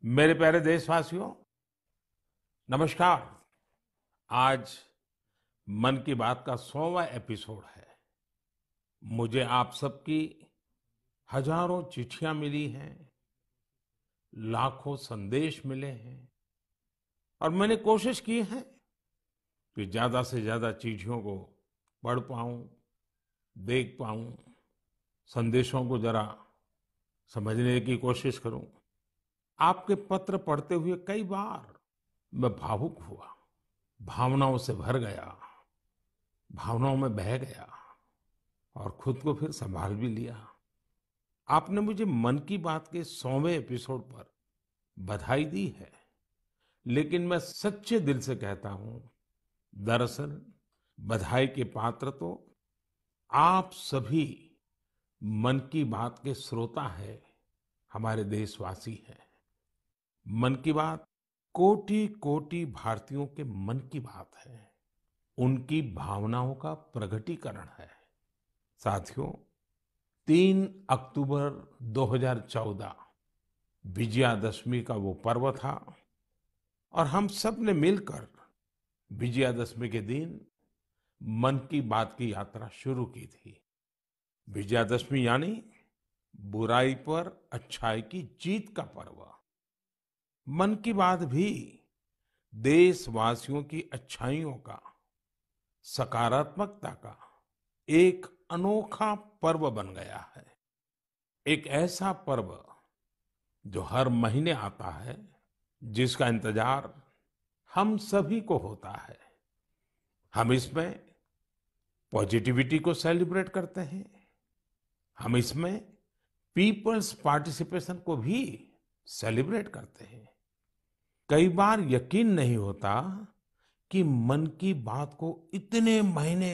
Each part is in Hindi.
मेरे प्यारे देशवासियों, नमस्कार। आज मन की बात का 100वां एपिसोड है। मुझे आप सबकी हजारों चिट्ठियां मिली हैं, लाखों संदेश मिले हैं और मैंने कोशिश की है कि ज्यादा से ज्यादा चिट्ठियों को पढ़ पाऊं, देख पाऊं, संदेशों को जरा समझने की कोशिश करूं। आपके पत्र पढ़ते हुए कई बार मैं भावुक हुआ, भावनाओं से भर गया, भावनाओं में बह गया और खुद को फिर संभाल भी लिया। आपने मुझे मन की बात के 100वें एपिसोड पर बधाई दी है, लेकिन मैं सच्चे दिल से कहता हूं, दरअसल बधाई के पात्र तो आप सभी मन की बात के श्रोता है, हमारे देशवासी हैं। मन की बात कोटि कोटि भारतीयों के मन की बात है, उनकी भावनाओं का प्रकटीकरण है। साथियों, 3 अक्टूबर 2014 विजयादशमी का वो पर्व था और हम सब ने मिलकर विजयादशमी के दिन मन की बात की यात्रा शुरू की थी। विजयादशमी यानी बुराई पर अच्छाई की जीत का पर्व। मन की बात भी देशवासियों की अच्छाइयों का, सकारात्मकता का एक अनोखा पर्व बन गया है। एक ऐसा पर्व जो हर महीने आता है, जिसका इंतजार हम सभी को होता है। हम इसमें पॉजिटिविटी को सेलिब्रेट करते हैं, हम इसमें पीपल्स पार्टिसिपेशन को भी सेलिब्रेट करते हैं। कई बार यकीन नहीं होता कि मन की बात को इतने महीने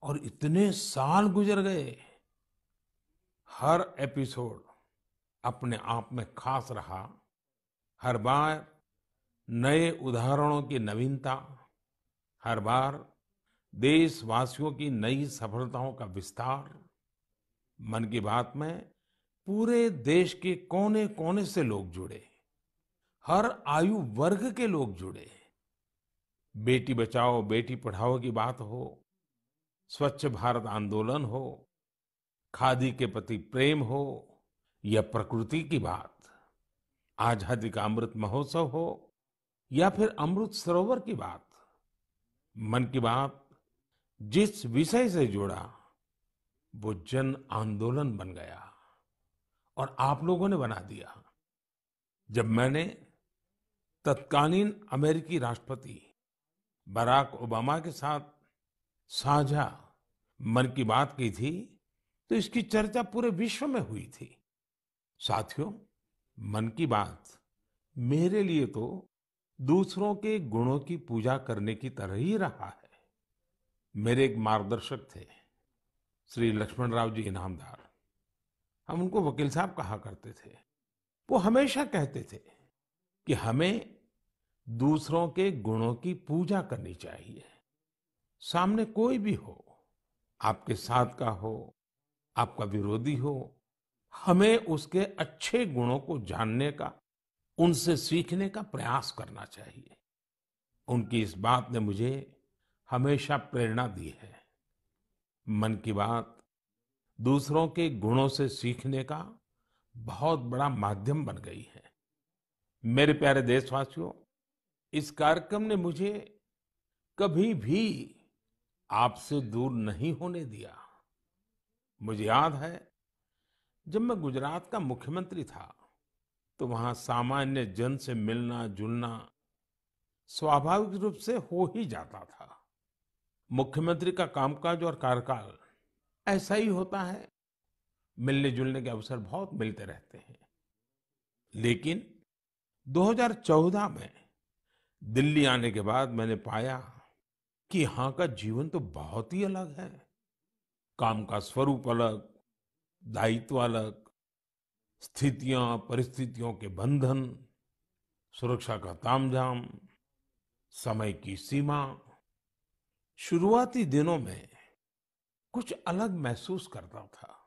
और इतने साल गुजर गए। हर एपिसोड अपने आप में खास रहा। हर बार नए उदाहरणों की नवीनता, हर बार देशवासियों की नई सफलताओं का विस्तार। मन की बात में पूरे देश के कोने कोने से लोग जुड़े, हर आयु वर्ग के लोग जुड़े। बेटी बचाओ बेटी पढ़ाओ की बात हो, स्वच्छ भारत आंदोलन हो, खादी के प्रति प्रेम हो या प्रकृति की बात, आजादी का अमृत महोत्सव हो या फिर अमृत सरोवर की बात। मन की बात जिस विषय से जुड़ा वो जन आंदोलन बन गया और आप लोगों ने बना दिया। जब मैंने तत्कालीन अमेरिकी राष्ट्रपति बराक ओबामा के साथ साझा मन की बात की थी, तो इसकी चर्चा पूरे विश्व में हुई थी। साथियों, मन की बात मेरे लिए तो दूसरों के गुणों की पूजा करने की तरह ही रहा है। मेरे एक मार्गदर्शक थे, श्री लक्ष्मण राव जी इनामदार। हम उनको वकील साहब कहा करते थे। वो हमेशा कहते थे कि हमें दूसरों के गुणों की पूजा करनी चाहिए। सामने कोई भी हो, आपके साथ का हो, आपका विरोधी हो, हमें उसके अच्छे गुणों को जानने का, उनसे सीखने का प्रयास करना चाहिए। उनकी इस बात ने मुझे हमेशा प्रेरणा दी है। मन की बात दूसरों के गुणों से सीखने का बहुत बड़ा माध्यम बन गई है। मेरे प्यारे देशवासियों, इस कार्यक्रम ने मुझे कभी भी आपसे दूर नहीं होने दिया। मुझे याद है, जब मैं गुजरात का मुख्यमंत्री था, तो वहां सामान्य जन से मिलना जुलना स्वाभाविक रूप से हो ही जाता था। मुख्यमंत्री का कामकाज और कार्यकाल ऐसा ही होता है, मिलने जुलने के अवसर बहुत मिलते रहते हैं। लेकिन 2014 में दिल्ली आने के बाद मैंने पाया कि यहाँ का जीवन तो बहुत ही अलग है। काम का स्वरूप अलग, दायित्व अलग, स्थितियां परिस्थितियों के बंधन, सुरक्षा का तामझाम, समय की सीमा। शुरुआती दिनों में कुछ अलग महसूस करता था,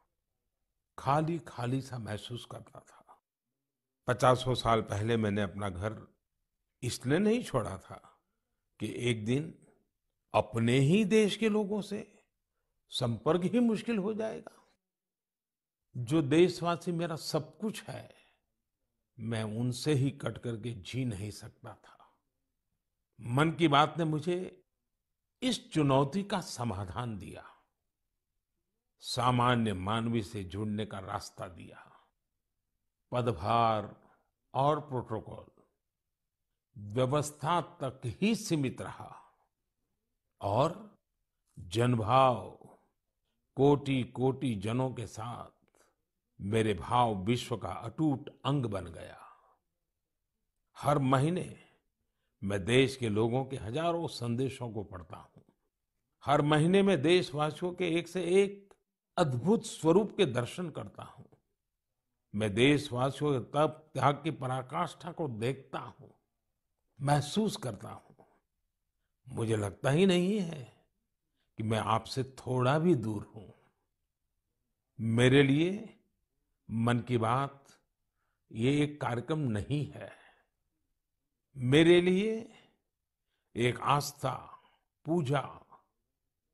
खाली खाली सा महसूस करता था। पचासों साल पहले मैंने अपना घर इसलिए नहीं छोड़ा था कि एक दिन अपने ही देश के लोगों से संपर्क ही मुश्किल हो जाएगा। जो देशवासी मेरा सब कुछ है, मैं उनसे ही कट करके जी नहीं सकता था। मन की बात ने मुझे इस चुनौती का समाधान दिया, सामान्य मानवी से जुड़ने का रास्ता दिया। पदभार और प्रोटोकॉल व्यवस्था तक ही सीमित रहा और जनभाव कोटि कोटि जनों के साथ मेरे भाव विश्व का अटूट अंग बन गया। हर महीने मैं देश के लोगों के हजारों संदेशों को पढ़ता हूँ। हर महीने में देशवासियों के एक से एक अद्भुत स्वरूप के दर्शन करता हूँ। मैं देशवासियों के तप त्याग की पराकाष्ठा को देखता हूँ, महसूस करता हूँ। मुझे लगता ही नहीं है कि मैं आपसे थोड़ा भी दूर हूँ। मेरे लिए मन की बात ये एक कार्यक्रम नहीं है। मेरे लिए एक आस्था, पूजा,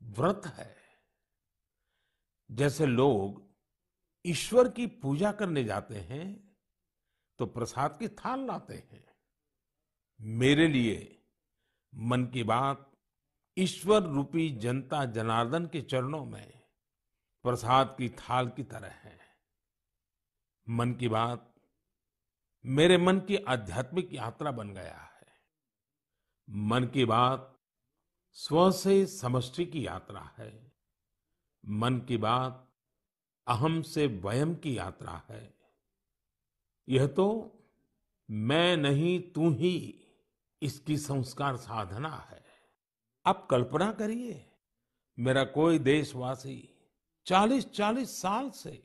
व्रत है। जैसे लोग ईश्वर की पूजा करने जाते हैं तो प्रसाद की थाल लाते हैं, मेरे लिए मन की बात ईश्वर रूपी जनता जनार्दन के चरणों में प्रसाद की थाल की तरह है। मन की बात मेरे मन की आध्यात्मिक यात्रा बन गया है। मन की बात स्व से समष्टि की यात्रा है। मन की बात अहम से वयम की यात्रा है। यह तो मैं नहीं तू ही इसकी संस्कार साधना है। आप कल्पना करिए, मेरा कोई देशवासी 40-40 साल से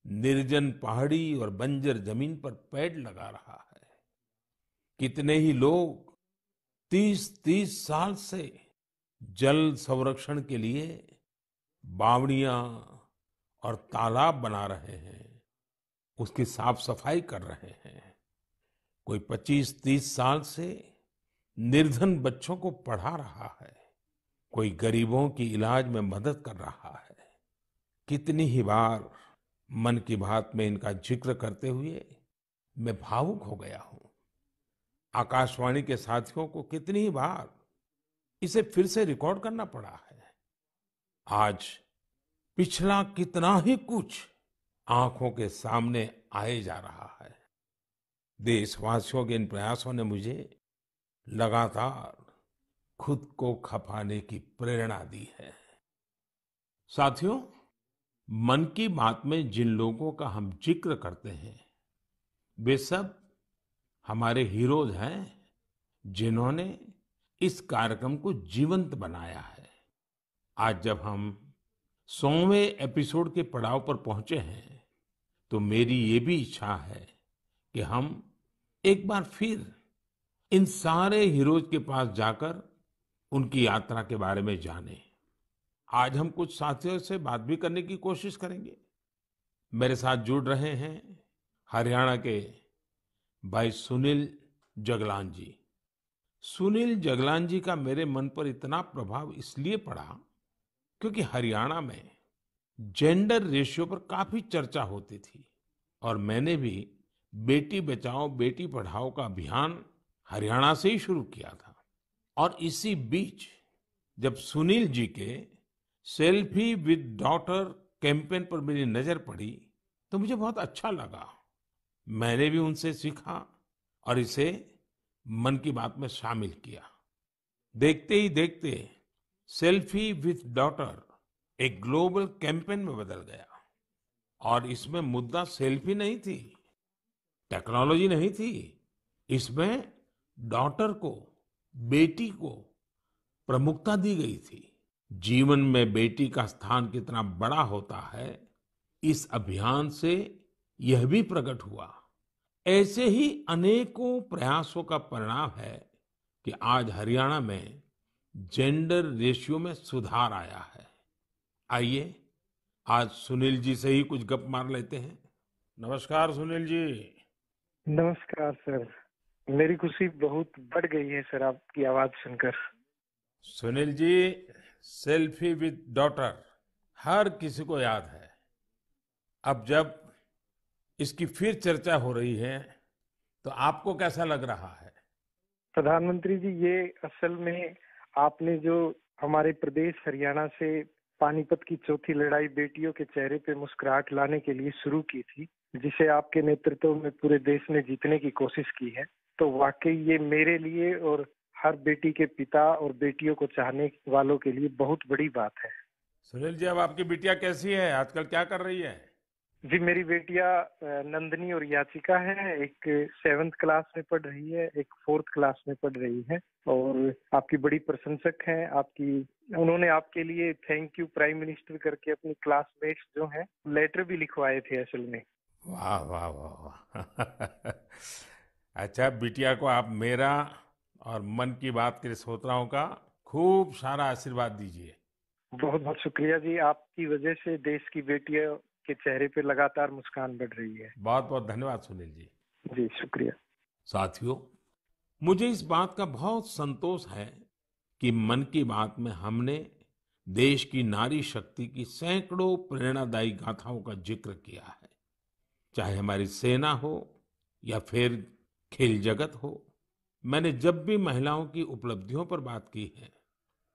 निर्जन पहाड़ी और बंजर जमीन पर पेड़ लगा रहा है। कितने ही लोग 30-30 साल से जल संरक्षण के लिए बावड़ियां और तालाब बना रहे हैं, उसकी साफ सफाई कर रहे हैं। कोई 25-30 साल से निर्धन बच्चों को पढ़ा रहा है, कोई गरीबों की इलाज में मदद कर रहा है। कितनी ही बार मन की बात में इनका जिक्र करते हुए मैं भावुक हो गया हूं। आकाशवाणी के साथियों को कितनी ही बार इसे फिर से रिकॉर्ड करना पड़ा है। आज पिछला कितना ही कुछ आंखों के सामने आए जा रहा है। देशवासियों के इन प्रयासों ने मुझे लगातार खुद को खपाने की प्रेरणा दी है। साथियों, मन की बात में जिन लोगों का हम जिक्र करते हैं, वे सब हमारे हीरोज हैं, जिन्होंने इस कार्यक्रम को जीवंत बनाया है। आज जब हम 100वें एपिसोड के पड़ाव पर पहुंचे हैं, तो मेरी ये भी इच्छा है कि हम एक बार फिर इन सारे हीरोज के पास जाकर उनकी यात्रा के बारे में जानें। आज हम कुछ साथियों से बात भी करने की कोशिश करेंगे। मेरे साथ जुड़ रहे हैं हरियाणा के भाई सुनील जगलान जी। सुनील जगलान जी का मेरे मन पर इतना प्रभाव इसलिए पड़ा क्योंकि हरियाणा में जेंडर रेशियो पर काफी चर्चा होती थी और मैंने भी बेटी बचाओ बेटी पढ़ाओ का अभियान हरियाणा से ही शुरू किया था। और इसी बीच जब सुनील जी के सेल्फी विद डॉटर कैंपेन पर मेरी नजर पड़ी तो मुझे बहुत अच्छा लगा। मैंने भी उनसे सीखा और इसे मन की बात में शामिल किया। देखते ही देखते सेल्फी विद डॉटर एक ग्लोबल कैंपेन में बदल गया और इसमें मुद्दा सेल्फी नहीं थी, टेक्नोलॉजी नहीं थी, इसमें डॉटर को, बेटी को प्रमुखता दी गई थी। जीवन में बेटी का स्थान कितना बड़ा होता है, इस अभियान से यह भी प्रकट हुआ। ऐसे ही अनेकों प्रयासों का परिणाम है कि आज हरियाणा में जेंडर रेशियो में सुधार आया है। आइए आज सुनील जी से ही कुछ गप मार लेते हैं। नमस्कार सुनील जी। नमस्कार सर। मेरी खुशी बहुत बढ़ गई है सर आपकी आवाज सुनकर। Sunil ji, selfie with daughter हर किसी को याद है। अब जब इसकी फिर चर्चा हो रही है तो आपको कैसा लग रहा है? प्रधानमंत्री जी, ये असल में आपने जो हमारे प्रदेश हरियाणा से पानीपत की चौथी लड़ाई बेटियों के चेहरे पे मुस्कुराहट लाने के लिए शुरू की थी, जिसे आपके नेतृत्व में पूरे देश ने जीतने की कोशिश की है, तो वाकई ये मेरे लिए और हर बेटी के पिता और बेटियों को चाहने वालों के लिए बहुत बड़ी बात है। सुनील जी, अब आपकी बिटिया कैसी है? आजकल क्या कर रही है? जी, मेरी बेटियां नंदनी और याचिका है। एक 7th क्लास में पढ़ रही है, एक 4th क्लास में पढ़ रही है और आपकी बड़ी प्रशंसक हैं। आपकी उन्होंने आपके लिए थैंक यू प्राइम मिनिस्टर करके अपनी क्लासमेट्स जो हैं लेटर भी लिखवाए थे असल में। वाह वाह वाह वाह अच्छा, बिटिया को आप मेरा और मन की बात के श्रोताओं का खूब सारा आशीर्वाद दीजिए। बहुत बहुत शुक्रिया जी, आपकी वजह से देश की बेटियों के चेहरे पे लगातार मुस्कान बढ़ रही है। बहुत बहुत धन्यवाद सुनील जी। जी शुक्रिया। साथियों, मुझे इस बात का बहुत संतोष है कि मन की बात में हमने देश की नारी शक्ति की सैकड़ों प्रेरणादायी गाथाओं का जिक्र किया है। चाहे हमारी सेना हो या फिर खेल जगत हो, मैंने जब भी महिलाओं की उपलब्धियों पर बात की है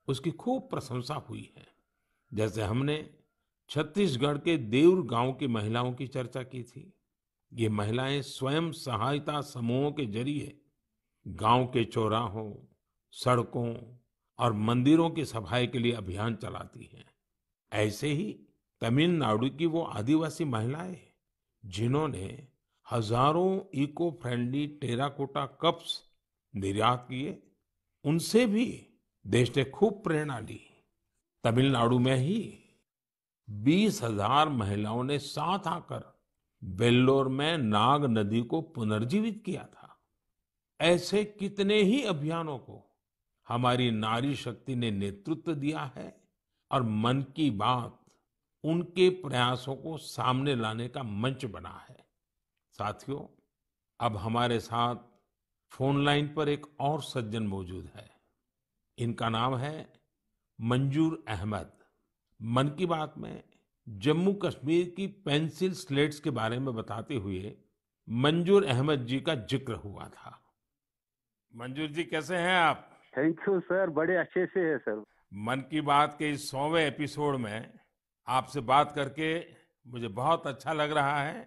उसकी खूब प्रशंसा हुई है। जैसे हमने छत्तीसगढ़ के देउर गांव की महिलाओं की चर्चा की थी। ये महिलाएं स्वयं सहायता समूहों के जरिए गांव के चौराहों, सड़कों और मंदिरों की सफाई के लिए अभियान चलाती हैं। ऐसे ही तमिलनाडु की वो आदिवासी महिलाएं जिन्होंने हजारों इको फ्रेंडली टेराकोटा कप्स निर्यात किए, उनसे भी देश ने खूब प्रेरणा ली। तमिलनाडु में ही 20,000 महिलाओं ने साथ आकर वेल्लोर में नाग नदी को पुनर्जीवित किया था। ऐसे कितने ही अभियानों को हमारी नारी शक्ति ने नेतृत्व दिया है और मन की बात उनके प्रयासों को सामने लाने का मंच बना है। साथियों, अब हमारे साथ फोन लाइन पर एक और सज्जन मौजूद है। इनका नाम है मंजूर अहमद। मन की बात में जम्मू कश्मीर की पेंसिल स्लेट्स के बारे में बताते हुए मंजूर अहमद जी का जिक्र हुआ था। मंजूर जी, कैसे हैं आप? थैंक यू सर, बड़े अच्छे से है सर। मन की बात के इस 100वें एपिसोड में आपसे बात करके मुझे बहुत अच्छा लग रहा है।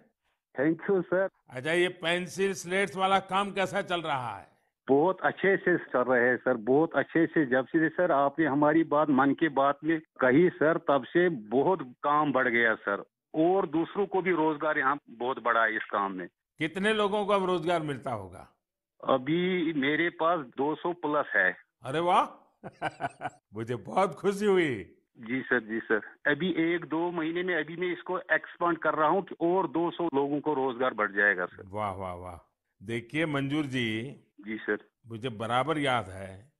Thank you sir. अच्छा, ये पेंसिल स्लेट्स वाला काम कैसा चल रहा है? बहुत अच्छे से चल रहे हैं सर, बहुत अच्छे से। जब से सर आपने हमारी बात मन की बात में कही सर, तब से बहुत काम बढ़ गया सर, और दूसरों को भी रोजगार यहाँ बहुत बड़ा है इस काम में। कितने लोगों को अब रोजगार मिलता होगा? अभी मेरे पास 200 प्लस है। अरे वाह मुझे बहुत खुशी हुई। जी सर, जी सर। अभी 1-2 महीने में अभी मैं इसको एक्सपांड कर रहा हूँ कि और 200 लोगों को रोजगार बढ़ जाएगा सर। वाह वाह वाह। देखिए मंजूर जी, जी सर। मुझे बराबर याद है,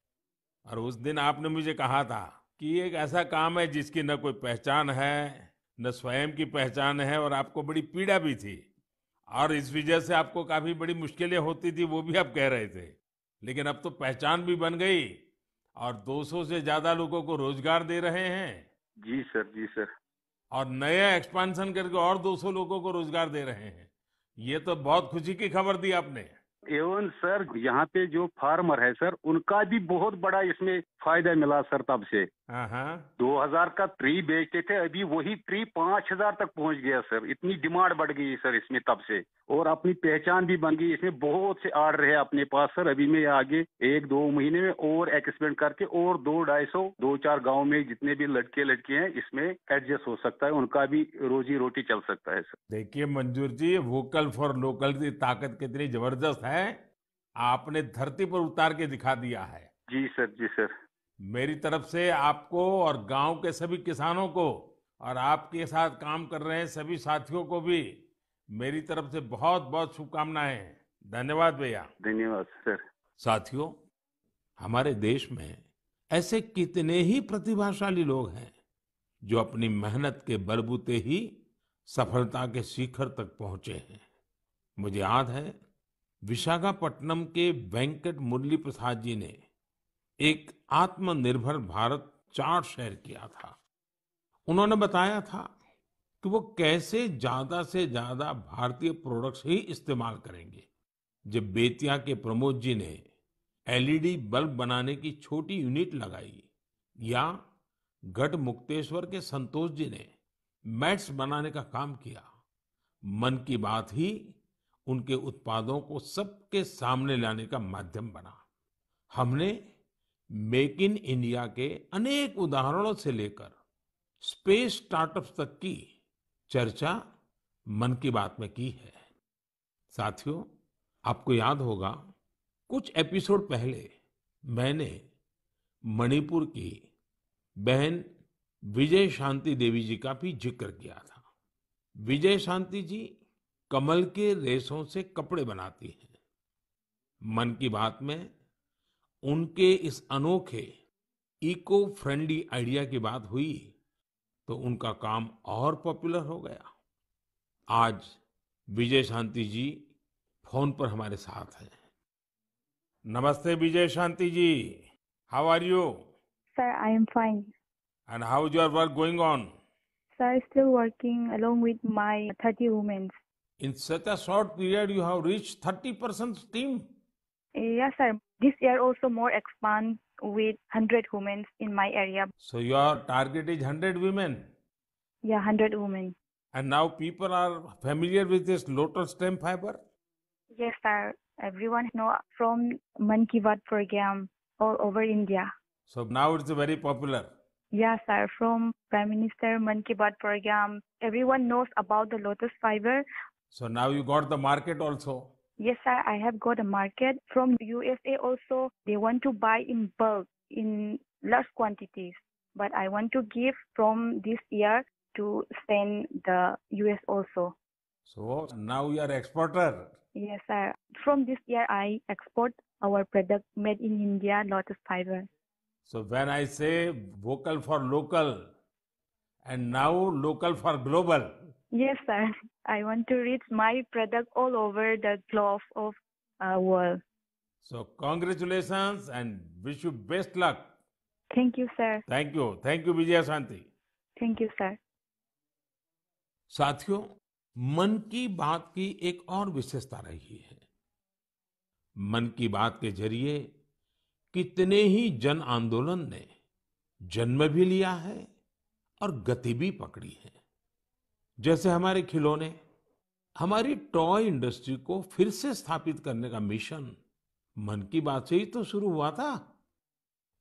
और उस दिन आपने मुझे कहा था कि ये एक ऐसा काम है जिसकी न कोई पहचान है, न स्वयं की पहचान है, और आपको बड़ी पीड़ा भी थी और इस वजह से आपको काफी बड़ी मुश्किलें होती थी, वो भी आप कह रहे थे। लेकिन अब तो पहचान भी बन गई और 200 से ज्यादा लोगों को रोजगार दे रहे हैं। जी सर, जी सर। और नया एक्सपांशन करके और 200 लोगों को रोजगार दे रहे हैं। ये तो बहुत खुशी की खबर दी आपने। एवं सर, यहाँ पे जो फार्मर है सर, उनका भी बहुत बड़ा इसमें फायदा मिला सर तब से। हाँ हाँ। 2000 का ट्री बेचते थे, अभी वही ट्री 5000 तक पहुँच गया सर। इतनी डिमांड बढ़ गई सर इसमें तब से, और अपनी पहचान भी बन गई। इसमें बहुत से आर्डर है अपने पास सर। अभी मैं आगे 1-2 महीने में और एक्सपेंड करके और 2-250 गाँव में जितने भी लड़के लड़की हैं इसमें एडजस्ट हो सकता है, उनका भी रोजी रोटी चल सकता है सर। देखिए मंजूर जी, वोकल फॉर लोकल की ताकत कितनी जबरदस्त है, आपने धरती पर उतार के दिखा दिया है। जी सर, जी सर। मेरी तरफ से आपको और गांव के सभी किसानों को और आपके साथ काम कर रहे हैं सभी साथियों को भी मेरी तरफ से बहुत बहुत शुभकामनाएं। धन्यवाद भैया। धन्यवाद सर। साथियों, हमारे देश में ऐसे कितने ही प्रतिभाशाली लोग हैं जो अपनी मेहनत के बलबूते ही सफलता के शिखर तक पहुंचे हैं। मुझे याद है विशाखापट्टनम के वेंकट मुरली प्रसाद जी ने एक आत्मनिर्भर भारत चार्ट शेयर किया था। उन्होंने बताया था कि वो कैसे ज्यादा से ज्यादा भारतीय प्रोडक्ट्स ही इस्तेमाल करेंगे। जब बेतिया के प्रमोद जी ने एलईडी बल्ब बनाने की छोटी यूनिट लगाई, या गढ़मुक्तेश्वर के संतोष जी ने मैट्स बनाने का काम किया, मन की बात ही उनके उत्पादों को सबके सामने लाने का माध्यम बना। हमने मेक इन इंडिया के अनेक उदाहरणों से लेकर स्पेस स्टार्टअप्स तक की चर्चा मन की बात में की है। साथियों, आपको याद होगा, कुछ एपिसोड पहले मैंने मणिपुर की बहन विजय शांति देवी जी का भी जिक्र किया था। विजय शांति जी कमल के रेशों से कपड़े बनाती हैं। मन की बात में उनके इस अनोखे इको फ्रेंडली आइडिया की बात हुई तो उनका काम और पॉपुलर हो गया। आज विजय शांति जी फोन पर हमारे साथ हैं। नमस्ते Vijay Shanti ji, how are you? Sir, I am fine. And how is your work going on? Sir, still working along with my 30 women. In such a short period you have reached 30% team. Yes, sir. This year also more expand with 100 women in my area. So your target is 100 women. Yeah, 100 women. And now people are familiar with this lotus stem fiber? Yes, sir. Everyone know from Man Ki Baat program all over India. So now it's very popular. Yes, sir. From Prime Minister Man Ki Baat program, everyone knows about the lotus fiber. So now you got the market also. Yes, sir. I have got a market from USA also. They want to buy in bulk, in large quantities. But I want to give from this year to send the US also. So now you are exporter. Yes, sir. From this year, I export our product made in India, lotus fiber. So when I say vocal for local and now local for global. Yes, sir. I want to reach my product all over the globe of world. So congratulations and wish you best luck. Thank you, sir. Thank you. Thank you, Vijaya Shanti. Thank you, sir. साथियों, मन की बात की एक और विशेषता रही है। मन की बात के जरिए कितने ही जन आंदोलन ने जन्म भी लिया है और गति भी पकड़ी है। जैसे हमारे खिलौने, हमारी टॉय इंडस्ट्री को फिर से स्थापित करने का मिशन मन की बात से ही तो शुरू हुआ था।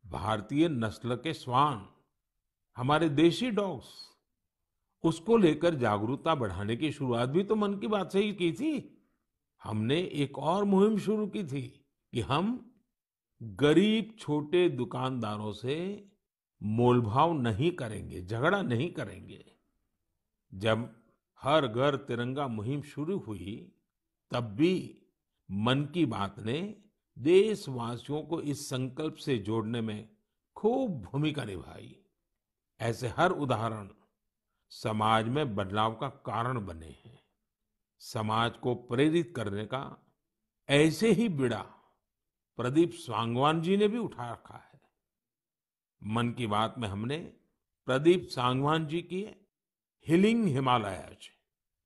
भारतीय नस्ल के श्वान, हमारे देशी डॉग्स, उसको लेकर जागरूकता बढ़ाने की शुरुआत भी तो मन की बात से ही की थी। हमने एक और मुहिम शुरू की थी कि हम गरीब छोटे दुकानदारों से मोलभाव नहीं करेंगे, झगड़ा नहीं करेंगे। जब हर घर तिरंगा मुहिम शुरू हुई, तब भी मन की बात ने देशवासियों को इस संकल्प से जोड़ने में खूब भूमिका निभाई। ऐसे हर उदाहरण समाज में बदलाव का कारण बने हैं। समाज को प्रेरित करने का ऐसे ही बीड़ा प्रदीप सांगवान जी ने भी उठा रखा है। मन की बात में हमने प्रदीप सांगवान जी की हीलिंग हिमालयज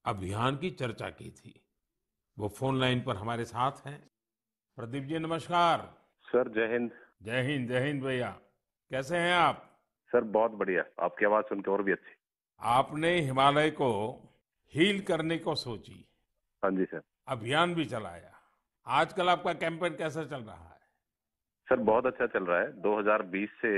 अभियान की चर्चा की थी। वो फोन लाइन पर हमारे साथ हैं। प्रदीप जी नमस्कार। सर जय हिंद। जय हिंद, जय हिंद भैया। कैसे हैं आप? सर बहुत बढ़िया, आपकी आवाज सुन के और भी अच्छी। आपने हिमालय को हील करने को सोची। हाँ जी सर। अभियान भी चलाया। आजकल आपका कैंपेन कैसा चल रहा है? सर बहुत अच्छा चल रहा है। 2020 से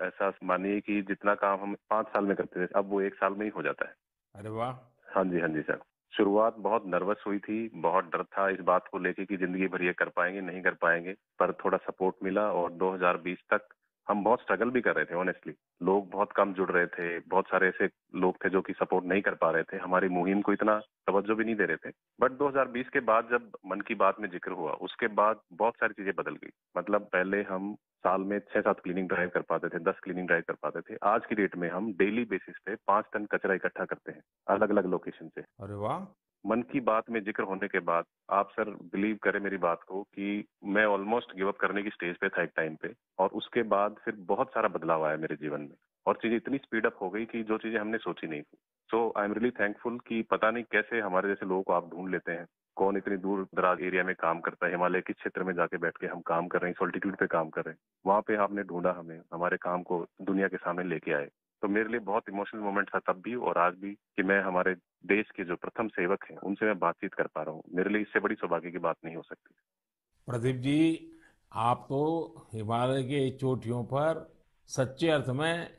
ऐसा मानिए कि जितना काम हम 5 साल में करते थे, अब वो 1 साल में ही हो जाता है। अरे वाह। हाँ जी सर। शुरुआत बहुत नर्वस हुई थी, बहुत डर था इस बात को लेके कि जिंदगी भर ये कर पाएंगे नहीं कर पाएंगे, पर थोड़ा सपोर्ट मिला और 2020 तक हम बहुत स्ट्रगल भी कर रहे थे। ऑनेस्टली लोग बहुत कम जुड़ रहे थे, बहुत सारे ऐसे लोग थे जो कि सपोर्ट नहीं कर पा रहे थे, हमारी मुहिम को इतना तवज्जो भी नहीं दे रहे थे। बट 2020 के बाद जब मन की बात में जिक्र हुआ, उसके बाद बहुत सारी चीजें बदल गई। मतलब पहले हम साल में 6-7 क्लीनिंग ड्राइव कर पाते थे, 10 क्लीनिंग ड्राइव कर पाते थे। आज की डेट में हम डेली बेसिस पे 5 टन कचरा इकट्ठा करते हैं अलग अलग लोकेशन से। अरे वाह। मन की बात में जिक्र होने के बाद आप सर बिलीव करें मेरी बात को कि मैं ऑलमोस्ट गिव अप करने की स्टेज पे था एक टाइम पे, और उसके बाद फिर बहुत सारा बदलाव आया मेरे जीवन में और चीजें इतनी स्पीड अप हो गई कि जो चीजें हमने सोची नहीं थी। सो आई एम रियली थैंकफुल कि पता नहीं कैसे हमारे जैसे लोगों को आप ढूंढ लेते हैं, कौन इतनी दूर दराज एरिया में काम करता है, हिमालय के क्षेत्र में जाके बैठ के हम काम कर रहे हैं, सॉल्टिट्यूड पे काम कर रहे हैं, वहां पे आपने ढूंढा हमें, हमारे काम को दुनिया के सामने लेके आए। तो मेरे लिए बहुत इमोशनल मोमेंट था तब भी और आज भी कि मैं हमारे देश के जो प्रथम सेवक हैं उनसे मैं बातचीत कर पा रहा हूँ। मेरे लिए इससे बड़ी सौभाग्य की बात नहीं हो सकती। प्रदीप जी, आप तो हिमालय के चोटियों पर सच्चे अर्थ में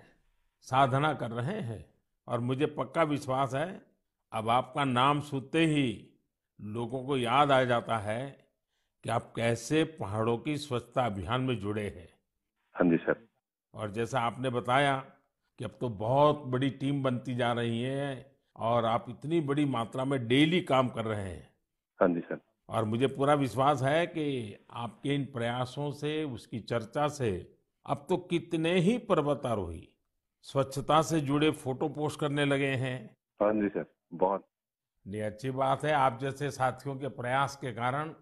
साधना कर रहे हैं और मुझे पक्का विश्वास है अब आपका नाम सुनते ही लोगों को याद आ जाता है कि आप कैसे पहाड़ों की स्वच्छता अभियान में जुड़े हैं। हाँ जी सर। और जैसा आपने बताया कि अब तो बहुत बड़ी टीम बनती जा रही है और आप इतनी बड़ी मात्रा में डेली काम कर रहे हैं। हाँ जी सर। और मुझे पूरा विश्वास है कि आपके इन प्रयासों से, उसकी चर्चा से अब तो कितने ही पर्वतारोही स्वच्छता से जुड़े फोटो पोस्ट करने लगे हैं। हाँ जी सर, बहुत। ये अच्छी बात है। आप जैसे साथियों के प्रयास के कारण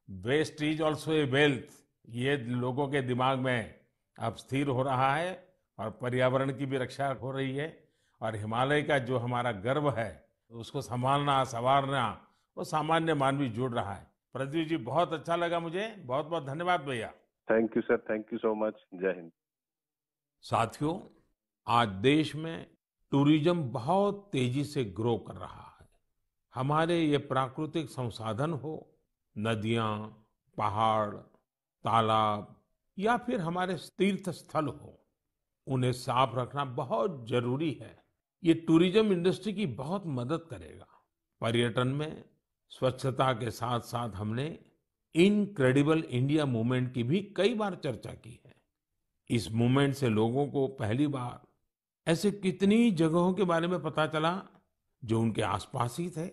waste is also a wealth, ये लोगों के दिमाग में अब स्थिर हो रहा है और पर्यावरण की भी रक्षा हो रही है। और हिमालय का जो हमारा गर्व है उसको संभालना, संवारना, वो सामान्य मानवी जुड़ रहा है। प्रदीप जी, बहुत अच्छा लगा मुझे। बहुत बहुत धन्यवाद भैया। Thank you sir, thank you so much. जय हिंद। साथियों, आज देश में टूरिज्म बहुत तेजी से ग्रो कर रहा है। हमारे ये प्राकृतिक संसाधन हो, नदियां, पहाड़, तालाब या फिर हमारे तीर्थ स्थल हो, उन्हें साफ रखना बहुत जरूरी है। ये टूरिज्म इंडस्ट्री की बहुत मदद करेगा। पर्यटन में स्वच्छता के साथ साथ हमने इनक्रेडिबल इंडिया मूवमेंट की भी कई बार चर्चा की है। इस मूवमेंट से लोगों को पहली बार ऐसे कितनी जगहों के बारे में पता चला जो उनके आसपास ही थे।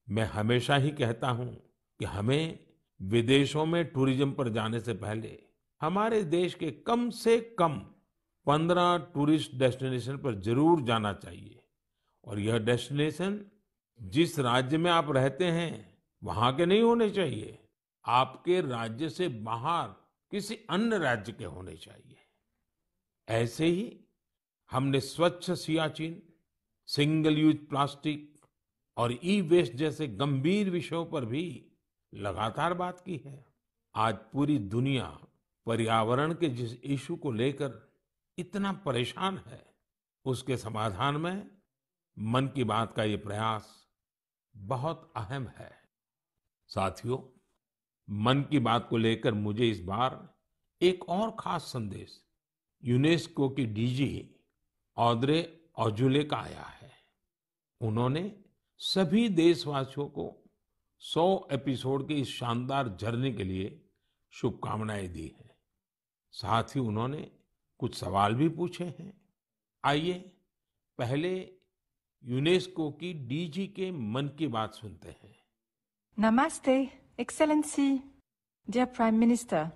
मैं हमेशा ही कहता हूं कि हमें विदेशों में टूरिज्म पर जाने से पहले हमारे देश के कम से कम 15 टूरिस्ट डेस्टिनेशन पर जरूर जाना चाहिए। और यह डेस्टिनेशन जिस राज्य में आप रहते हैं वहां के नहीं होने चाहिए, आपके राज्य से बाहर किसी अन्य राज्य के होने चाहिए। ऐसे ही हमने स्वच्छ सियाचिन, सिंगल यूज प्लास्टिक और ई वेस्ट जैसे गंभीर विषयों पर भी लगातार बात की है। आज पूरी दुनिया पर्यावरण के जिस इशू को लेकर इतना परेशान है, उसके समाधान में मन की बात का ये प्रयास बहुत अहम है। साथियों, मन की बात को लेकर मुझे इस बार एक और खास संदेश यूनेस्को की डीजी ऑद्रे ऑजुले का आया है। उन्होंने सभी देशवासियों को 100 एपिसोड की इस शानदार जर्नी के लिए शुभकामनाएं दी हैं। साथ ही उन्होंने कुछ सवाल भी पूछे हैं। आइए पहले यूनेस्को की डीजी के मन की बात सुनते हैं। Namaste, Excellency, dear Prime Minister.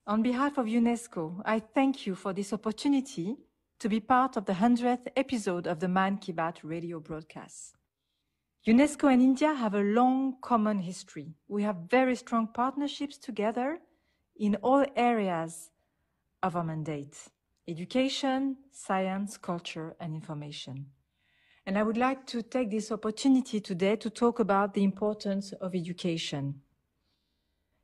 On behalf of UNESCO, I thank you for this opportunity to be part of the 100th episode of the Man Ki Baat radio broadcast. UNESCO and India have a long common history. We have very strong partnerships together in all areas of our mandate: education, science, culture, and information. And I would like to take this opportunity today to talk about the importance of education.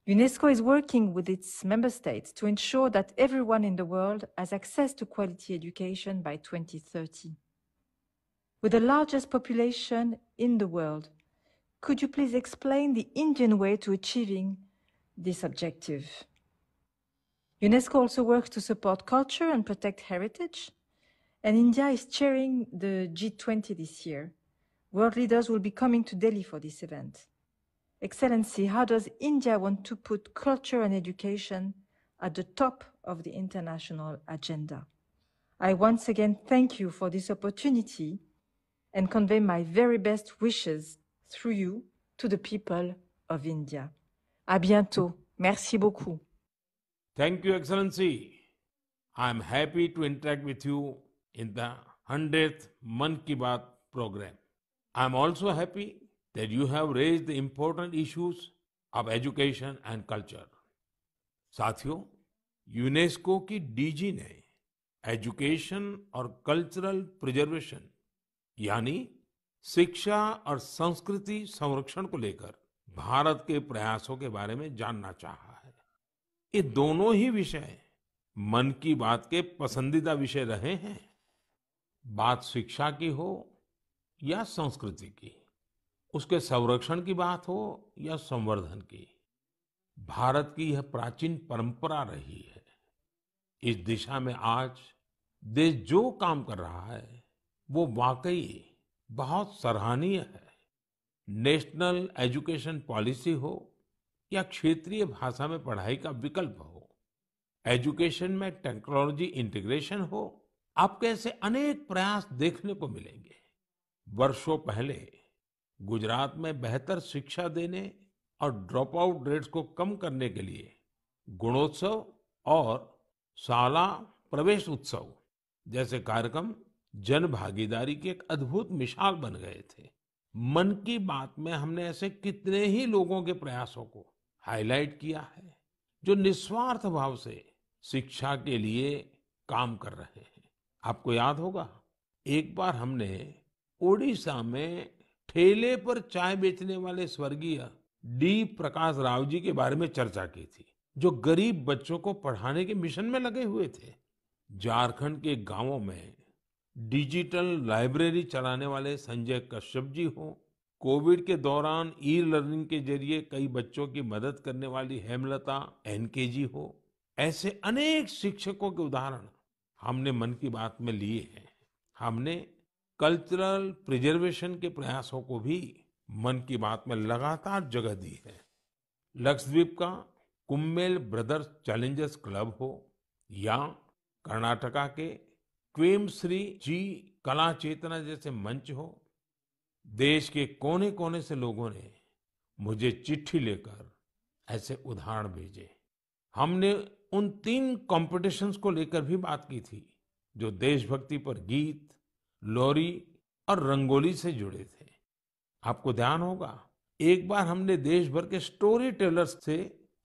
UNESCO is working with its member states to ensure that everyone in the world has access to quality education by 2030. With the largest population in the world, could you please explain the Indian way to achieving this objective? UNESCO also works to support culture and protect heritage. And India is chairing the G20 this year. World leaders will be coming to Delhi for this event. Excellency, how does India want to put culture and education at the top of the international agenda? I once again thank you for this opportunity and convey my very best wishes through you to the people of India. À bientôt. Merci beaucoup. Thank you, Excellency. I'm happy to interact with you in the 100th Man Ki Baat program. I'm also happy that you have raised the important issues of education and culture. साथियों, यूनेस्को की डीजी ने एजुकेशन और कल्चरल प्रिजर्वेशन यानी शिक्षा और संस्कृति संरक्षण को लेकर भारत के प्रयासों के बारे में जानना चाहा है। ये दोनों ही विषय मन की बात के पसंदीदा विषय रहे हैं। बात शिक्षा की हो या संस्कृति की, उसके संरक्षण की बात हो या संवर्धन की, भारत की यह प्राचीन परंपरा रही है। इस दिशा में आज देश जो काम कर रहा है वो वाकई बहुत सराहनीय है। नेशनल एजुकेशन पॉलिसी हो या क्षेत्रीय भाषा में पढ़ाई का विकल्प हो, एजुकेशन में टेक्नोलॉजी इंटीग्रेशन हो, आपको ऐसे अनेक प्रयास देखने को मिलेंगे। वर्षों पहले गुजरात में बेहतर शिक्षा देने और ड्रॉप आउट रेट्स को कम करने के लिए गुणोत्सव और शाला प्रवेश उत्सव जैसे कार्यक्रम जन भागीदारी की एक अद्भुत मिसाल बन गए थे। मन की बात में हमने ऐसे कितने ही लोगों के प्रयासों को हाईलाइट किया है जो निस्वार्थ भाव से शिक्षा के लिए काम कर रहे हैं। आपको याद होगा, एक बार हमने ओडिशा में ठेले पर चाय बेचने वाले स्वर्गीय डी प्रकाश राव जी के बारे में चर्चा की थी, जो गरीब बच्चों को पढ़ाने के मिशन में लगे हुए थे। झारखंड के गांवों में डिजिटल लाइब्रेरी चलाने वाले संजय कश्यप जी हो, कोविड के दौरान ई लर्निंग के जरिए कई बच्चों की मदद करने वाली हेमलता एनके जी हो, ऐसे अनेक शिक्षकों के उदाहरण हमने मन की बात में लिए हैं। हमने कल्चरल प्रिजर्वेशन के प्रयासों को भी मन की बात में लगातार जगह दी है। लक्षद्वीप का कुम्मेल ब्रदर्स चैलेंजर्स क्लब हो या कर्नाटका के क्वेमश्री जी कला चेतना जैसे मंच हो, देश के कोने कोने से लोगों ने मुझे चिट्ठी लेकर ऐसे उदाहरण भेजे। हमने उन 3 कॉम्पिटिशन्स को लेकर भी बात की थी जो देशभक्ति पर गीत, लोरी और रंगोली से जुड़े थे। आपको ध्यान होगा, एक बार हमने देश भर के स्टोरी टेलर्स से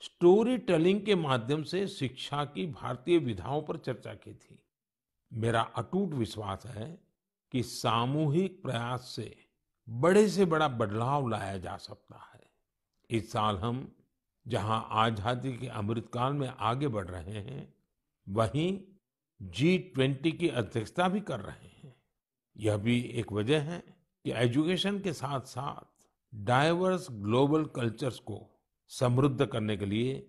स्टोरी टेलिंग के माध्यम से शिक्षा की भारतीय विधाओं पर चर्चा की थी। मेरा अटूट विश्वास है कि सामूहिक प्रयास से बड़ा बदलाव लाया जा सकता है। इस साल हम जहां आजादी के अमृतकाल में आगे बढ़ रहे हैं, वहीं G20 की अध्यक्षता भी कर रहे हैं। यह भी एक वजह है कि एजुकेशन के साथ साथ डाइवर्स ग्लोबल कल्चर्स को समृद्ध करने के लिए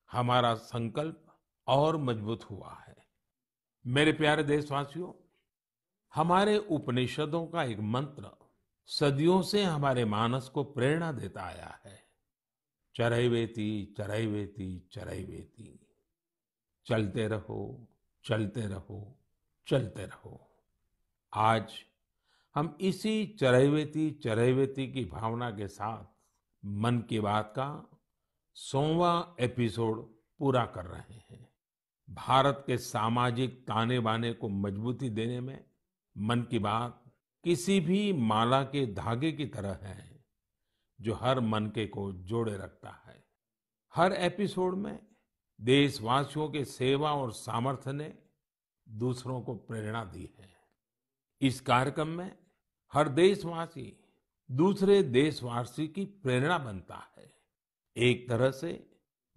हमारा संकल्प और मजबूत हुआ है। मेरे प्यारे देशवासियों, हमारे उपनिषदों का एक मंत्र सदियों से हमारे मानस को प्रेरणा देता आया है। चरैवेति चरैवेति चरैवेति, चलते रहो चलते रहो चलते रहो। आज हम इसी चरैवेति की भावना के साथ मन की बात का 100वां एपिसोड पूरा कर रहे हैं। भारत के सामाजिक ताने बाने को मजबूती देने में मन की बात किसी भी माला के धागे की तरह है जो हर मनके को जोड़े रखता है। हर एपिसोड में देशवासियों के सेवा और सामर्थ्य ने दूसरों को प्रेरणा दी है। इस कार्यक्रम में हर देशवासी दूसरे देशवासी की प्रेरणा बनता है। एक तरह से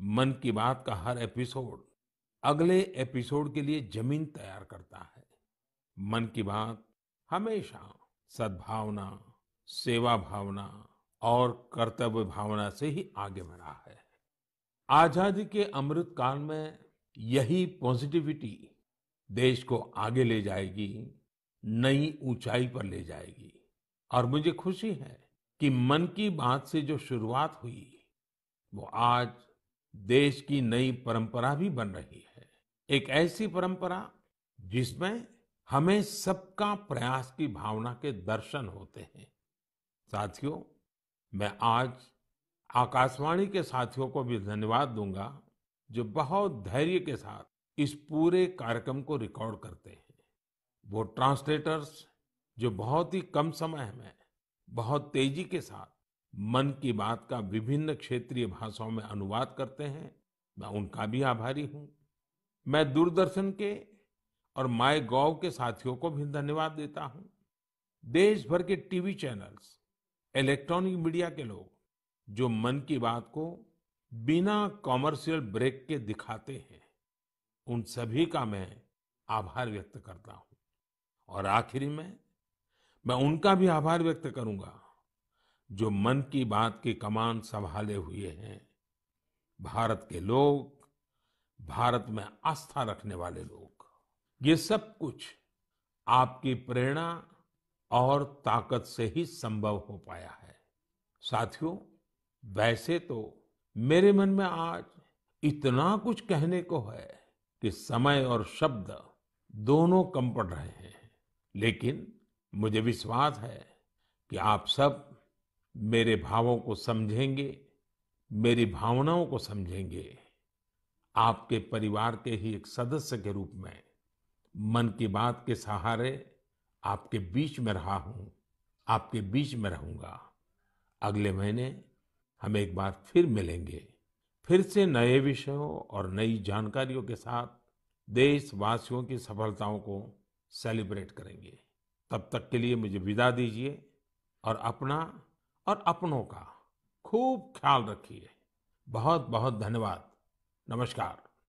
मन की बात का हर एपिसोड अगले एपिसोड के लिए जमीन तैयार करता है। मन की बात हमेशा सद्भावना, सेवा भावना और कर्तव्य भावना से ही आगे बढ़ा है। आजादी के अमृत काल में यही पॉजिटिविटी देश को आगे ले जाएगी, नई ऊंचाई पर ले जाएगी। और मुझे खुशी है कि मन की बात से जो शुरुआत हुई वो आज देश की नई परंपरा भी बन रही है। एक ऐसी परंपरा जिसमें हमें सबका प्रयास की भावना के दर्शन होते हैं। साथियों, मैं आज आकाशवाणी के साथियों को भी धन्यवाद दूंगा जो बहुत धैर्य के साथ इस पूरे कार्यक्रम को रिकॉर्ड करते हैं। वो ट्रांसलेटर्स जो बहुत ही कम समय में बहुत तेजी के साथ मन की बात का विभिन्न क्षेत्रीय भाषाओं में अनुवाद करते हैं, मैं उनका भी आभारी हूं। मैं दूरदर्शन के और माय गॉव के साथियों को भी धन्यवाद देता हूं। देश भर के टीवी चैनल्स, इलेक्ट्रॉनिक मीडिया के लोग जो मन की बात को बिना कॉमर्शियल ब्रेक के दिखाते हैं, उन सभी का मैं आभार व्यक्त करता हूं। और आखिरी में मैं उनका भी आभार व्यक्त करूंगा जो मन की बात की कमान संभाले हुए हैं। भारत के लोग, भारत में आस्था रखने वाले लोग, ये सब कुछ आपकी प्रेरणा और ताकत से ही संभव हो पाया है। साथियों, वैसे तो मेरे मन में आज इतना कुछ कहने को है कि समय और शब्द दोनों कम पड़ रहे हैं, लेकिन मुझे विश्वास है कि आप सब मेरे भावों को समझेंगे, मेरी भावनाओं को समझेंगे। आपके परिवार के ही एक सदस्य के रूप में मन की बात के सहारे आपके बीच में रहा हूं, आपके बीच में रहूंगा। अगले महीने हम एक बार फिर मिलेंगे, फिर से नए विषयों और नई जानकारियों के साथ देशवासियों की सफलताओं को सेलिब्रेट करेंगे। तब तक के लिए मुझे विदा दीजिए और अपना और अपनों का खूब ख्याल रखिए। बहुत बहुत धन्यवाद। नमस्कार।